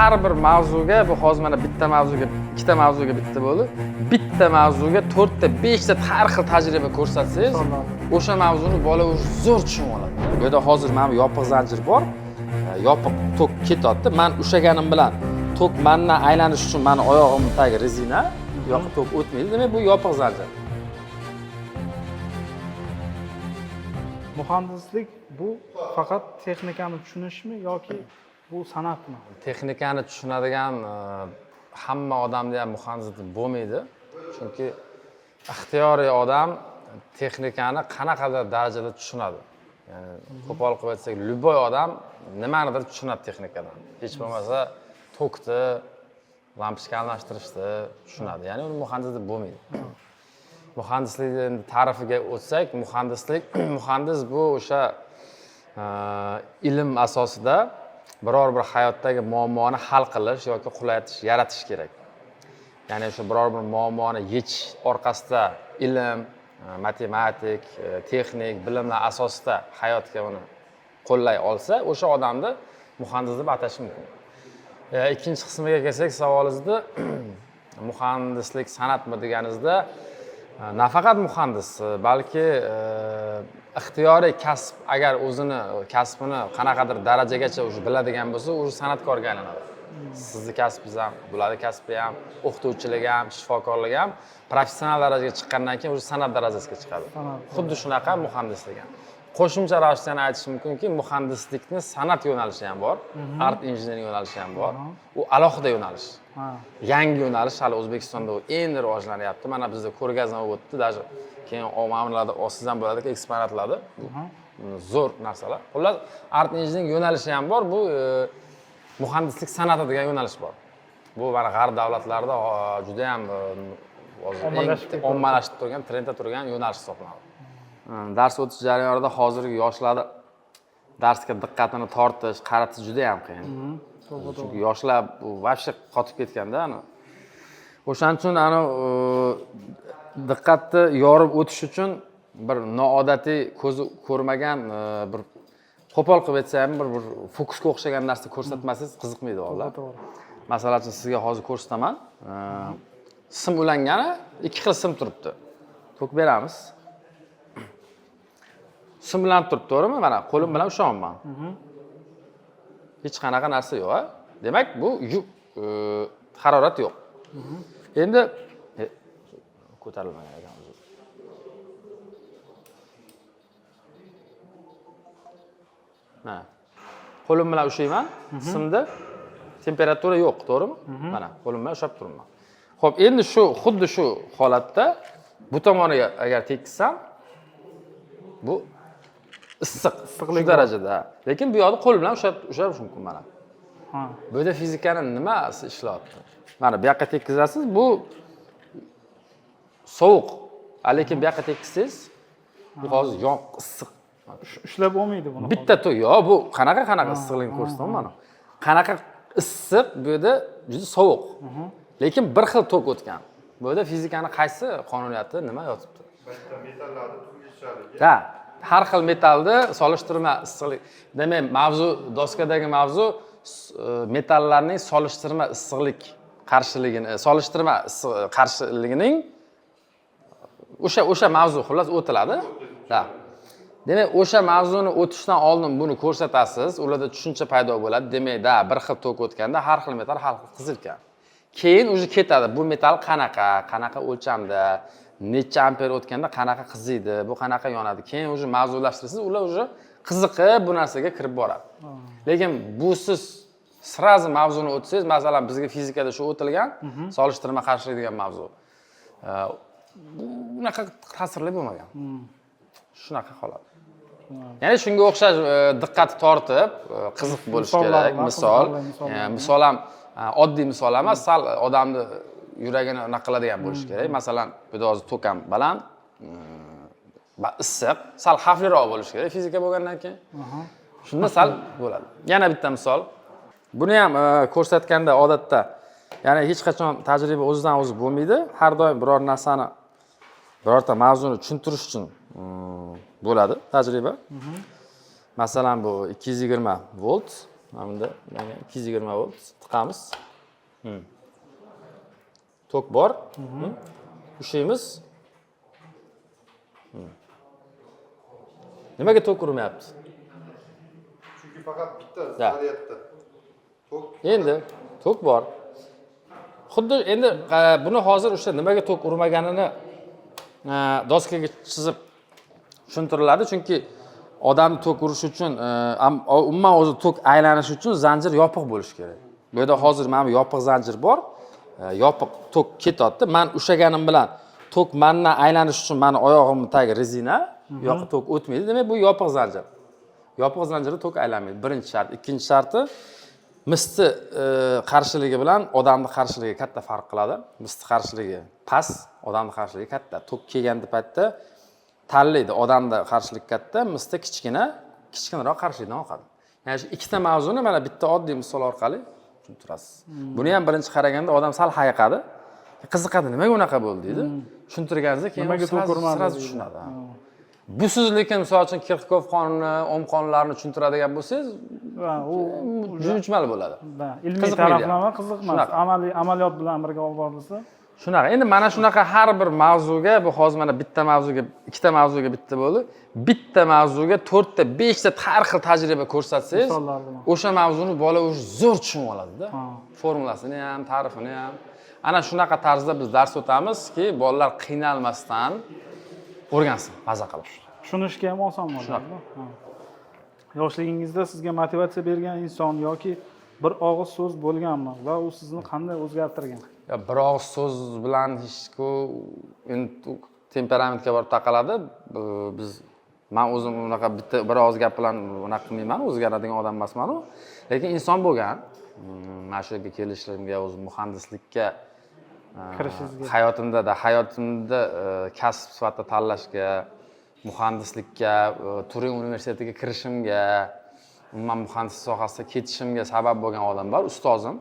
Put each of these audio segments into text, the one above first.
har bir mavzuga, bu hozir mana bitta mavzuga, ikkita mavzuga bitta bo'ldi. Bitta mavzuga 4 ta, 5 ta har xil tajriba ko'rsatsangiz, o'sha mavzuni bola zo'r tushunib oladi. Bu yerda hozir mana yopiq zanjir bor. Yopiq tok ketyapti. Men ushaganim bilan tok mendan aylanish uchun meni oyog'imdagi rezina, yopiq tok o'tmaydi. Demak, bu yopiq zanjir. Muhandislik bu faqat texnikani tushunishmi yoki bu san'atmi? Texnikani tushunadigan hamma odamda ham muhandislik bo'lmaydi. Chunki ixtiyoriy odam texnikani qanaqadir darajada tushunadi. Ya'ni qo'pol qilib aytsak, любой odam nimanidir tushunadi texnikadan. Hech bo'lmasa tokni, lampochka almashtirishni tushunadi. Ya'ni uni muhandislik bo'lmaydi. Muhandislikning ta'rifiga o'tsak, muhandis bu o'sha ilm asosida biror bir hayotdagi muammoni hal qilish yoki qulaylik yaratish kerak. Ya'ni o'sha biror bir muammoni yechish orqasida ilm, matematik, texnik bilimlar asosida hayotga uni qo'llay olsa, o'sha odamni muhandis deb atash mumkin. Ikkinchi qismiga kelsak, savolingizni muhandislik san'atmi deganingizda, nafaqat muhandis, balki ixtiyoriy kasb agar o'zini kasbini qanaqadir darajagacha o'zi biladigan bo'lsa, o'zi san'atkorga aylanadi. Sizni kasbingiz ham, bularning kasbi ham, o'qituvchilik ham, shifokorlik ham professional darajaga chiqqandan keyin o'zi san'at darajasiga chiqadi. Xuddi shunaqa muhandislik ham. Qo'shimcha ravishda aytish mumkinki, muhandislikni san'at yo'nalishi ham bor, art injiniring yo'nalishi ham bor. U alohida yo'nalish. Yangi yo'nalish hali O'zbekistonda endi rivojlanyapti. Mana bizda ko'rgazma o'tdi, даже keyin ommalarda osiz ham bo'ladi, eksponatlarda. Zo'r narsalar. Xullas, art injiniring yo'nalishi ham bor. Bu muhandislik san'ati degan yo'nalish bor. Bu mana g'arb davlatlarida juda ham ommalashib turgan, trendda turgan yo'nalish hisoblanadi. Dars o'tish jarayonida hozirgi yoshlarni darsga diqqatini tortish, qaratish juda ham qiyin. Chunki yoshlar bu vobshe qotib ketganda, o'shaning uchun diqqatni yorib o'tish uchun bir noodatiy ko'zi ko'rmagan bir qo'pol qilib aytsam, bir fokusga o'xshagan narsa ko'rsatmasangiz qiziqmaydi bolalar. Masalan uchun sizga hozir ko'rsataman. Sim ulangani, ikki xil sim turibdi. Tok beramiz. Sim bilan turibdi, to'g'rimi? Mana qo'lim bilan ushonaman. Hech qanaqa narsa yo'q. Demak, bu harorat yo'q. Endi ko'tarilmagan ekan. Mana qo'lim bilan ushlayman, simda temperatura yo'q, to'g'rimi? Mana qo'lim bilan ushlab turibman. Xo'p, endi xuddi shu holatda bu tomoniga agar tekkizsam, bu issiqlik darajada. Lekin bu yoqda qo'l bilan ushlash mumkin mana. Bu yerda fizikani nimasi ishlayapti? Mana bu yoqqa tekkizasiz, bu sovuq. Lekin bu yoqqa tekkizsangiz, bu hozir yoq issiq. Ushlab olmaydi buni. Bitta to'y, yo'q, bu qanaqa issiqlikni ko'rsataman mana. Qanaqa issiq, bu yerda juda sovuq. Lekin bir xil tok o'tgan. Bu yerda fizikani qaysi qonuniyati nima yotibdi? Metallarni turlichaligi. Ha, har xil metalni solishtirma issiqlik. Demak, mavzu doskadagi mavzu metallarning solishtirma issiqlik qarshiligini, solishtirma qarshiligining o'sha mavzu xullas o'tiladi. Ha. Demak, o'sha mavzuni o'tishdan oldin buni ko'rsatasiz, ularda tushuncha paydo bo'ladi. Demak, bir xil tok o'tganda har xil metal har xil qizilkan. Keyin o'zi ketadi. Bu metal qanaqa o'lchamda, necha amper o'tganda qanaqa qiziydi, bu qanaqa yonadi. Keyin o'zi mavzulashtirasiz, ular o'zi qiziqib bu narsaga kirib boradi. Lekin bu siz sirazi mavzuni o'tsangiz, masalan, bizga fizikada shu o'tilgan, solishtirma qarshilik degan mavzu. Bunaqa ta'sirli bo'lmagan. Shunaqa holat. Ya'ni shunga o'xshash diqqat tortib, qiziq bo'lish kerak. Misol ham oddiy misol emas, sal odamni yuragini nima qiladigan bo'lish kerak. Masalan, bu yerda hozir to'kam baland, issiq, sal xavfliroq bo'lish kerak fizika bo'lgandan keyin. Shunda sal bo'ladi. Yana bitta misol. Buni ham ko'rsatganda odatda, ya'ni hech qachon tajriba o'zidan o'zi bo'lmaydi. Har doim biror narsani, birorta mavzuni tushuntirish uchun bo'ladi tajriba. Masalan, bu 220 volt Mana bunda 220 volt tiqamiz. Tok bor. Ushlaymiz. Nimaga tok urmayapti? Chunki faqat bitta Da. zaryadda. Tok Endi tok bor. Xuddi endi buni hozir o'sha nimaga tok urmaganini doskaga chizib tushuntiriladi, chunki odam tok urish uchun umuman o'zi tok aylanishi uchun zanjir yopiq bo'lishi kerak. Bu yerda hozir mana bu yopiq zanjir bor. Yopiq tok ketyapti. Men ushaganim bilan tok mendan aylanish uchun meni oyog'imni tagi rezina, bu yoqqa tok o'tmaydi. Demak, bu yopiq zanjir. Yopiq zanjirda tok aylanmaydi. Birinchi shart. Ikkinchi sharti misni qarshiligi bilan odamni qarshiligi katta farq qiladi. Misni qarshiligi past, odamni qarshiligi katta. Tok kelganda paytda tanlaydi. Odamda qarshilik katta, misda kichkinaroq qarshilikdan oqadi. Ya'ni shu ikkita mavzuni mana bitta oddiy misol orqali tushuntirasiz. Buni ham birinchi qaraganda odam sal hayiqadi. Qiziqadi, nimaga unaqa bo'ldi deydi. Tushuntirganingizda keyin sразу tushunadi. Bu siz lekin misol uchun Kirxkov qonuni, Ohm qonunlarini tushuntiradigan bo'lsangiz, u tushunchmal bo'ladi. ilmiy taraflama qiziq emas. Amaliyot bilan birga olib borilsa. Shunaqa. Endi mana shunaqa har bir mavzuga, bu hozir mana bitta mavzuga, ikkita mavzuga bitta bo'ldi. Bitta mavzuga 4 ta, 5 ta har xil tajriba ko'rsatsangiz, o'sha mavzuni bola o'zi zo'r tushunib oladi-da. Formulasini ham, ta'rifini ham. Ana shunaqa tarzda biz dars o'tamizki, bolalar qiynalmasdan o'rgansin, maza qilib. Tushunishga ham oson bo'ladi. Yoshligingizda sizga motivatsiya bergan inson yoki bir og'iz so'z bo'lganmi va u sizni qanday o'zgartirgan? Bir og'iz so'z bilan hech-ku endi temperamentga borib taqaladi. Men o'zim unaqa bitta bir og'iz gap bilan unaqa qilmayman, o'zgaradigan odam emasman-ku. Lekin inson bo'lgan. Mana shu yerga kelishimga, o'zim muhandislikka kirishingizga, hayotimda kasb sifatida tanlashga, muhandislikka, Turin universitetiga kirishimga, umuman muhandislik sohasida ketishimga sabab bo'lgan odam bor, ustozim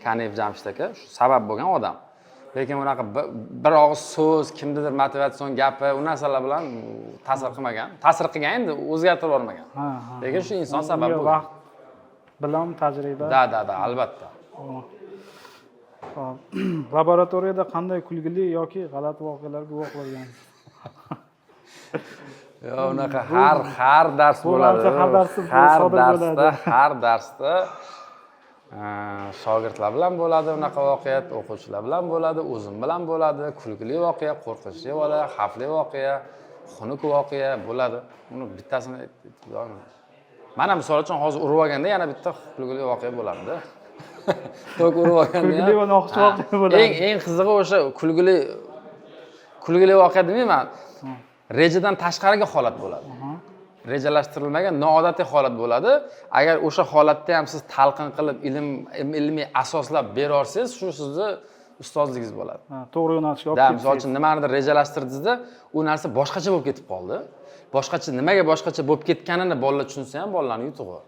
Kaneyev Jamshid aka, shu sabab bo'lgan odam. Lekin unaqa bir og'iz so'z, kimnidir motivatsion gapi, u narsalar bilan ta'sir qilmagan. Ta'sir qilgan, endi o'zgartirib olmagan. Lekin shu inson sabab bo'lgan. Vaqt bilan tajriba. Da, albatta. Laboratoriyada qanday kulgili yoki g'alati voqealarga guvoh bo'lgansiz? Yo, unaqa har dars bo'ladi. Har darsda shogirdlar bilan bo'ladi unaqa voqea, o'quvchilar bilan bo'ladi, o'zim bilan bo'ladi, kulgili voqea, qo'rqinchli voqea, xavfli voqea, xunuk voqea bo'ladi. Uni bittasini mana misol uchun hozir urib olganda yana bitta kulgili voqea bo'ladi-da. Tok urib olganda kulgili va noxush voqea bo'ladi. Eng qizig'i o'sha kulgili voqea demayman. Rejadan tashqariga holat bo'ladi. Rejalashtirilmagan noodatiy holat bo'ladi. Agar o'sha holatda ham siz talqin qilib, ilmiy asoslab bera olsangiz, shu sizni ustozligingiz bo'ladi. To'g'ri yo'nalishga olib ketasiz. Misol uchun nimanidir rejalashtirdingizda, u narsa boshqacha bo'lib ketib qoldi. Nimaga boshqacha bo'lib ketganini bolalar tushunsa ham bolalarning yutug'i.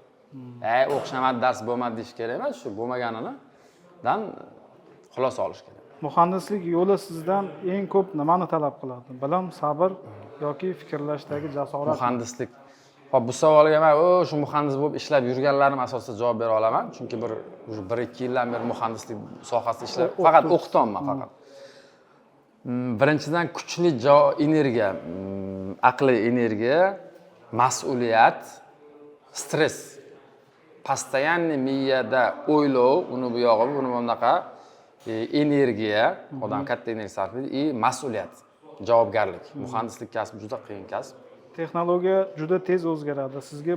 O'xshamadi, dars bo'lmadi deyish kerak emas, shu bo'lmaganidan xulosa olish kerak. Muhandislik yo'li sizdan eng ko'p nimani talab qiladi? Bilim, sabr yoki fikrlashdagi jasorat? Muhandislik. Hop, bu savolga men shu muhandis bo'lib ishlab yurganlarim asosida javob bera olaman, chunki 1-2 yildan beri muhandislik sohasida ishlab, faqat o'qityapman faqat. Birinchidan kuchli energiya, aqliy energiya, mas'uliyat, stress. Постоянный miyada o'ylov, uni bu yog'i, buni bunaqa energiya, odam katta energiya sarflaydi, mas'uliyat, javobgarlik. Muhandislik kasbi juda qiyin kasb. Texnologiya juda tez o'zgaradi. Sizga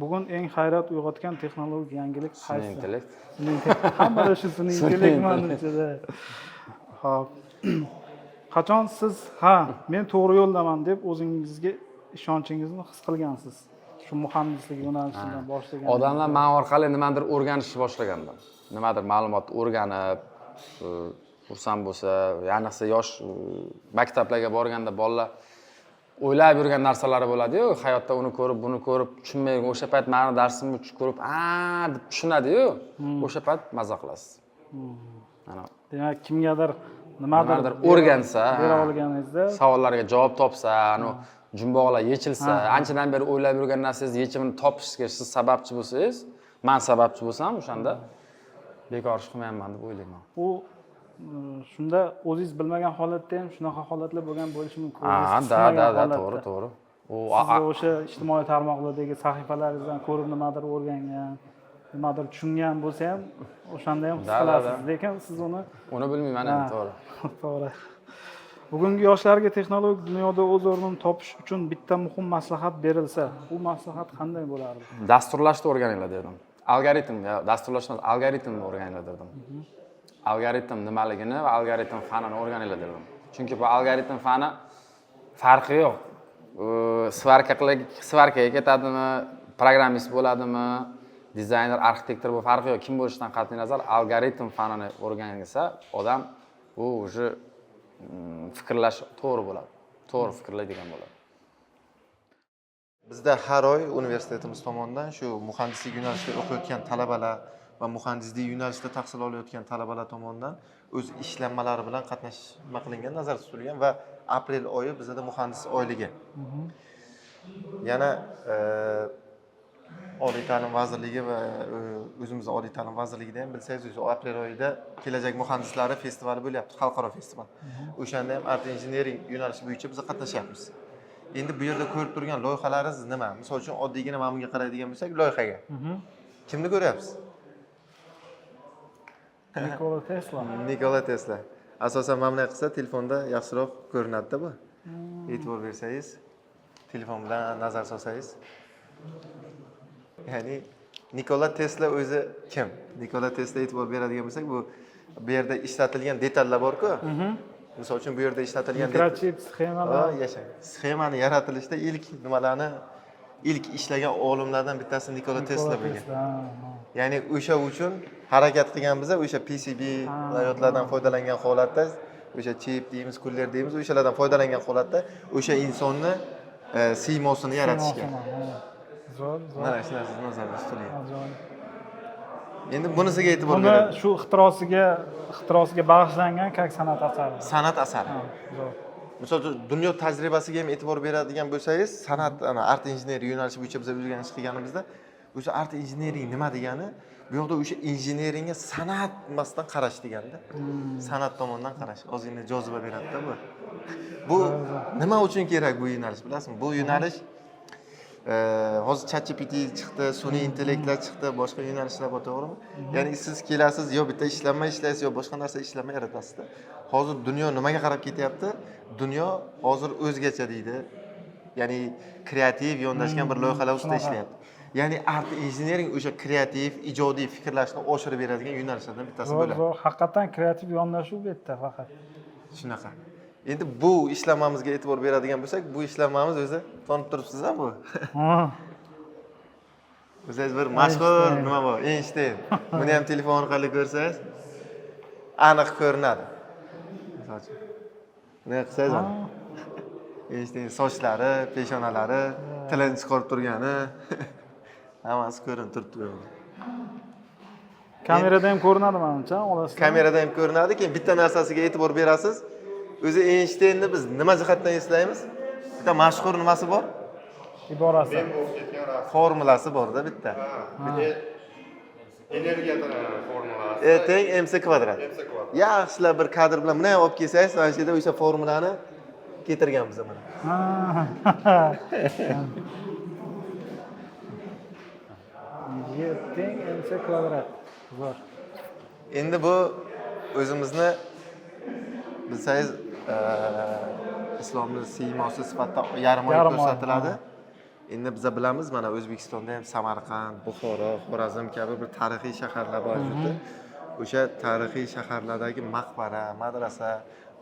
bugun eng hayrat uyg'otgan texnologik yangilik qaysi? Sun'iy intellekt. Hamma shu sun'iy intellekt manimcha. Xo'p. Qachon siz men to'g'ri yo'ldaman deb o'zingizga ishonchingizni his qilgansiz? Shu muhandislik yo'nalishidan boshlagan. Odamlar men orqali nimadir o'rganishni boshlagandim. Nimadir ma'lumot o'rganib, xursand bo'lsa, ayniqsa yosh maktablarga borganda bolalar o'ylab yurgan narsalari bo'ladi-yu, hayotda uni ko'rib, buni ko'rib tushunmay, o'sha payt meni darsimni ko'rib, deb tushunadi-yu, o'sha payt maza qilasiz. Demak, kimgadir nimadir o'rgansa, bera olganingizda, savollarga javob topsa, jumboqlar yechilsa, anchadan beri o'ylab yurgan narsangiz yechimini topishga siz sababchi bo'lsangiz, man sababchi bo'lsam o'shanda bekor ish qilmayapman deb o'ylayman. U shunda o'zingiz bilmagan holatda ham shunaqa holatlar bo'lgan bo'lishi mumkin. Da, to'g'ri. U siz o'sha ijtimoiy tarmoqlardagi sahifalaringizdan ko'rib nimadir o'rgangan, nimadir tushungan bo'lsa ham o'shanda ham his qilasiz, lekin siz uni bilmayman endi, to'g'ri. To'g'ri. Bugungi yoshlarga texnologik dunyoda o'z o'rnini topish uchun bitta muhim maslahat berilsa, bu maslahat qanday bo'lardi? Dasturlashni o'rganinglar dedim. Dasturlashni algoritmni o'rganinglar dedim. Algoritm nimaligini va algoritm fanini o'rganinglar dedim. Chunki bu algoritm fani farqi yo'q. Svarkaga ketadimi, programmist bo'ladimi, dizayner, arxitektor, bu farqi yo'q. Kim bo'lishidan qat'iy nazar algoritm fanini o'rgansa, odam u уже fikrlash to'g'ri bo'ladi. To'g'ri fikrlaydigan bo'ladi. Bizda har oy universitetimiz tomonidan shu muhandislik yo'nalishida o'qiyotgan talabalar va muhandislik yo'nalishida tahsil olayotgan talabalar tomonidan o'z ishlanmalari bilan qatnashma qilingan, nazarda tutilgan va aprel oyi bizda muhandis oyligi. Yana Oliy ta'lim vazirligi va o'zimiz Oliy ta'lim vazirligida ham bilsangiz, o'sha aprel oyida kelajak muhandislari festivali bo'lyapti, xalqaro festival. O'shanda ham art engineering yo'nalishi bo'yicha biz qatnashyapmiz. Endi bu yerda ko'rib turgan loyihalaringiz nima? Misol uchun oddiygina mana bunga qaraydigan bo'lsak, loyihaga. Kimni ko'ryapsiz? Nikola Tesla. Asosan mana bunday qilsa telefonda yaxshiroq ko'rinadi-da bu. E'tibor bersangiz, telefon bilan nazar solsangiz. Ya'ni Nikola Tesla o'zi kim? Nikola Tesla e'tibor beradigan bo'lsak, bu yerda ishlatilgan detallar bor-ku. Misol uchun bu yerda ishlatilgan mikrochip sxemalar, sxemani yaratilishda ilk ishlagan olimlardan bittasi Nikola Tesla bo'lgan. Ya'ni o'sha uchun harakat qilgan biza o'sha PCB layoutlardan foydalangan holatda, o'sha chip deymiz, kuller deymiz, o'shalardan foydalangan holatda o'sha insonni siymosini yaratishgan. Mana shu narsa nazarda tutilgan. Endi bunisiga e'tibor beradi. Shu ixtirosiga bag'ishlangan как san'at asari. San'at asari. Misol uchun dunyo tajribasiga ham e'tibor beradigan bo'lsangiz, san'at art engineering yo'nalishi bo'yicha biz o'rganish qilganimizda, o'sha art engineering nima degani, bu yoqda o'sha injineringga san'at emasdan qarash deganda, san'at tomonidan qarash ozgina joziba beradi-da bu. Bu nima uchun kerak bu yo'nalish, bilasizmi? Bu yo'nalish hozir ChatGPT chiqdi, sun'iy intellektlar chiqdi, boshqa yo'nalishlar bor, to'g'rimi? Ya'ni siz kelasiz, yo bitta ishlanma ishlaysiz, yo boshqa narsa ishlanma yaratasizda. Hozir dunyo nimaga qarab ketyapti? Dunyo hozir o'zgacha deydi. Ya'ni kreativ yondashgan bir loyihalar ustida ishlayapti. Ya'ni art engineering o'sha kreativ, ijodiy fikrlashni oshirib beradigan yo'nalishlardan bittasi bo'ladi. Zo'r, haqiqatan kreativ yondashuv bu yerda faqat. Shunaqa. Endi bu ishlanmamizga e'tibor beradigan bo'lsak, bu ishlanmamiz o'zi tonib turibsiz-a bu. O'zingiz bir mashhur nima bor? Einstein. Buni ham telefon orqali ko'rsangiz, aniq ko'rinadi. Masalan, nima qilsangiz ham Einstein sochlari, peshonalari, tilini chiqarib turgani hammasi ko'rinib turibdi. Kamerada ham ko'rinadi menimcha, olasizlar. Kamerada ham ko'rinadi, keyin bitta narsasiga e'tibor berasiz. O'zi Einsteinni biz nima jihatdan eslaymiz? Bitta mashhur nimasi bor? Iborasi. Formulasi bor-da bitta. Energiya formulasi. E teng mc kvadrat. Yaxshilab bir kadr bilan buni ham olib kelsangiz, mana shu yerda o'sha formulani keltirganmiz mana. Teng mc kvadrat. Zo'r. Endi bu o'zimizni bilsangiz islomni siymosi sifatida yarim oy ko'rsatiladi. Endi biz bilamiz, mana O'zbekistonda ham Samarqand, Buxoro, Xorazm kabi bir tarixiy shaharlar mavjud. O'sha tarixiy shaharlardagi maqbara, madrasa,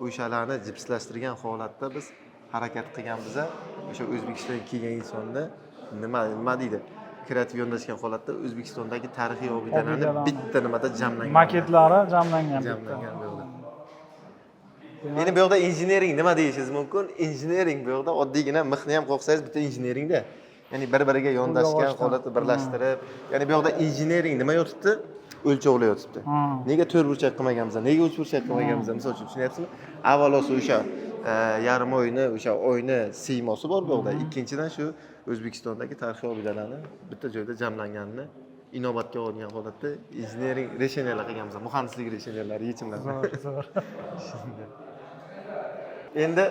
o'shalarni jipslashtirgan holatda biz harakat qilgan biza o'sha O'zbekistonga kelgan insonni nima deydi? Kreativ yondashgan holatda O'zbekistondagi tarixiy obidalarni bitta nimada jamlangan. Maketlari jamlangan bitta. Endi bu yoqda injinering nima deyishingiz mumkin? Injinering bu yoqda oddiygina mixni ham qo'ysangiz bitta injineringda. Ya'ni bir-biriga yondashgan holatda birlashtirib, ya'ni bu yoqda injinering nima yotibdi? O'lchovlar yotibdi. Nega to'rtburchak qilmaganmiz? Nega uchburchak qilmaganmiz? Misol uchun tushunyapsizmi? Avvalosi o'sha yarim oyni, o'sha oyni siymosi bor bu yoqda. Ikkinchidan shu O'zbekistondagi tarixiy obidalarni bitta joyda jamlanganini inobatga olgan holatda injinering решениялар qilganmiz, muhandislik решениялari, yechimlar. Zo'r. Endi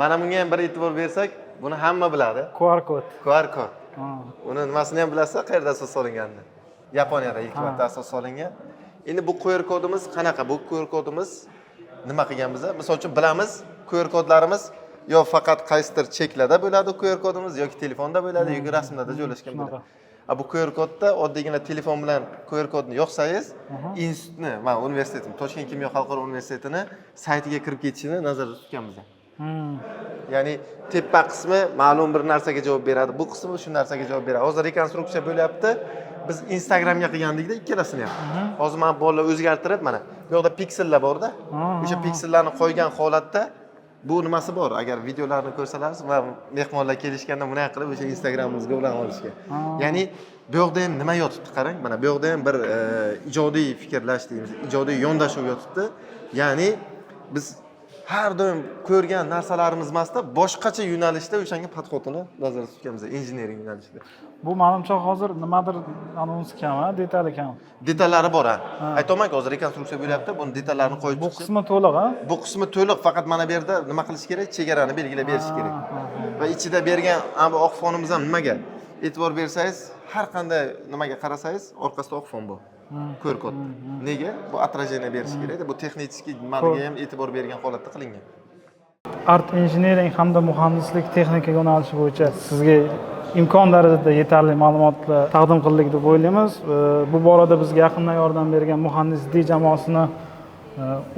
mana bunga ham bir e'tibor bersak, buni hamma biladi. QR kod. QR kod. Ha. Uni nimasini ham bilasiz, qayerda asos solinganini? Yaponiyada ilk marta asos solingan. Endi bu QR kodimiz qanaqa? Bu QR kodimiz nima qilganmiz? Misol uchun bilamiz, QR kodlarimiz yo faqat qaysidir cheklarda bo'ladi QR kodimiz yoki telefonda bo'ladi yoki rasmlarda joylashgan bo'ladi. Bu QR kodda oddiygina telefon bilan QR kodni yoqsangiz, institutni, men universitetim, Toshkent kimyo xalqaro universitetini saytiga kirib ketishini nazarda tutganmiz. Ya'ni tepa qismi ma'lum bir narsaga javob beradi, bu qismi shu narsaga javob beradi. Hozir rekonstruksiya bo'lyapti. Biz Instagramga qilgandikda ikkalasini ham. Hozir men bolalar o'zgartirib, mana bu yoqda piksellar bor-da. O'sha piksellarni qo'ygan holatda bu nimasi bor? Agar videolarni ko'rsalarsiz va mehmonlar kelishganda bunaqa qilib o'sha Instagramimizga ulan olishga. Ya'ni bu yoqda ham nima yotibdi qarang. Mana bu yoqda ham bir ijodiy fikrlash deymiz, ijodiy yondashuv yotibdi. Ya'ni biz har doim ko'rgan narsalarimiz emasda boshqacha yo'nalishda o'shanga podxodini nazarda tutganmiz, injinering yo'nalishida. Bu menimcha hozir nimadir anons kam, detali kam. Detallari bor, ha. Aytolmayman, hozir rekonstruksiya bo'lyapti, buni detallarini qo'yib Bu qismi to'liq, ha? Bu qismi to'liq, faqat mana bu yerda nima qilish kerak? Chegarani belgilab berish kerak. Va ichida bergan bu oq fonimiz ham nimaga? E'tibor bersangiz, har qanday nimaga qarasangiz, orqasida oq fon bor. QR kod. Nega? Bu отражение berish kerak. Bu texnik nimaga ham e'tibor bergan holatda qilingan. Art engineering hamda muhandislik texnika yo'nalishi bo'yicha sizga imkon darajada yetarli ma'lumotlar taqdim qildik deb o'ylaymiz. Bu borada bizga yaqindan yordam bergan muhandislik jamoasini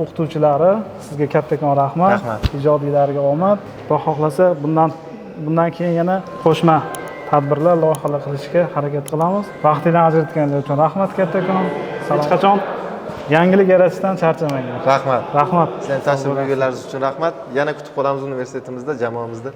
o'qituvchilari sizga kattakon rahmat. Ijodiylariga omad. Xudo xohlasa bundan keyin yana qo'shma tadbirlar, loyihalar qilishga harakat qilamiz. Vaqtingizni ajratganingiz uchun rahmat kattakon. Hech qachon yangilik yaratishdan charchamang. Rahmat. Rahmat. Sizlarning tashrif buyurganingiz uchun rahmat. Yana kutib qolamiz universitetimizda, jamoamizda.